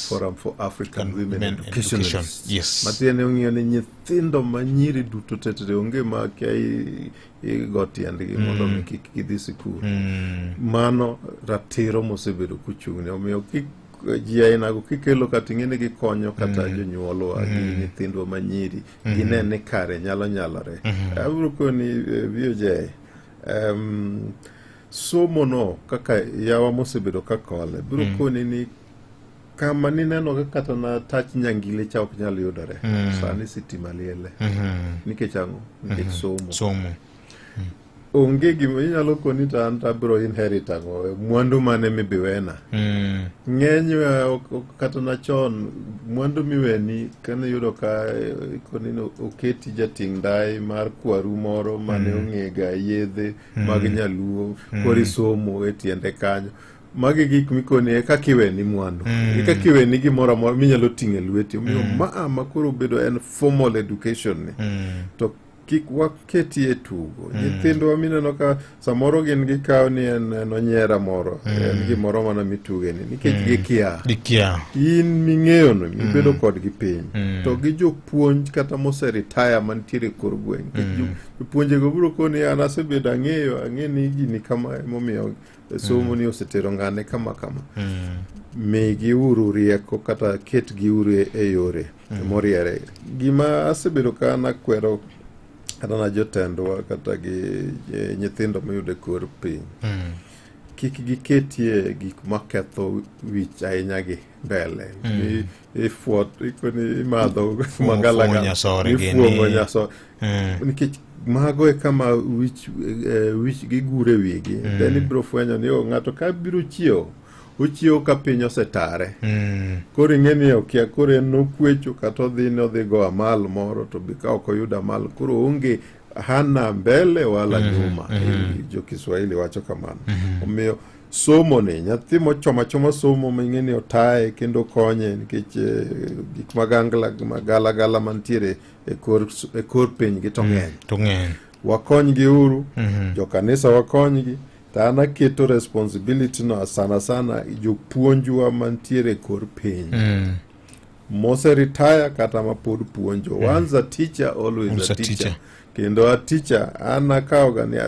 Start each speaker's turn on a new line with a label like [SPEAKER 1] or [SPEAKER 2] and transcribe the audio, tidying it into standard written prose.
[SPEAKER 1] Forum for African Women Education.
[SPEAKER 2] Yes.
[SPEAKER 1] Matiene ong'iyo ni nyithindo manyiri duto tetere onge ma kia igoti andigi mondo mi kik gidhi sikul. Mano ratiro mosebedo kuchung'ne. Omiyo ji ainago kikelo kata ing'eni gikonyo kata jonyuolwa gi nyithindwa manyiri ginene kare nyalore. Abiro koni VOJ somo no kaka yawa mosebedo kakole biro koni ni kama nineno kata na tach nyangile cha ok nyal yudore sani sitima liele nikech ang'o nikech somo onge gima inyalo koni to an tabiro inherit ang'o mwandu mane mibiwena ng'eny kata na chon mwandu miweni kane yudo ka koni oketi jating' dai mar kwaru moro mane ong'ega yedhe mag nyaluo kori somo e tiende kanyo magi gik mikoni kaka iweni mwandu kaka iweni gimoro amora minyalo ting'e lweti omiyo makoro bedo en formal education ni to kik waketie tugo nyithindwa mineno ka samoro gin gikawo ni en onyera moro en gimoro mana mitugeni nikech gikia in ming'eyo no mibedo kodgi piny to gi jopuonj kata moseritaya mantiere kor gweng' jopuonjego biro koni an asebedo ang'e ni gini kama emomiyo somo ni osetero ng'ane kama migi uru rieko kata ketgi uru e yore moriere gima asebedo ka nakwero kata na jotendwa kata gi nyithindo mayude kor piny kik giketie gik maketho wich ahinya gi mbele ifuot ikoni imadho magalaga ifuongo nyaso nikech mago e kama wich gigure wigi then ibiro fwenyo ni ng'ato ka biro ochiewo ka piny osetare koro ing'eni okia koro en nokwecho kata odhi go amal moro to bika ok oyudo amal koro onge hana mbele wala nyuma jo Kiswahili wacho kamano omiyo somo ni nyathi mochoma somo ming'eni otaye kendo konye nikech gik magala mantiere e kor piny gi to ng'eny wakonygi uru jo kanisa wakonygi tana keto responsibility no sana jopuonjwa mantiere kor piny mose retire kata mapod puonjo once a teacher always a teacher kendo a teacher ana kaoga ni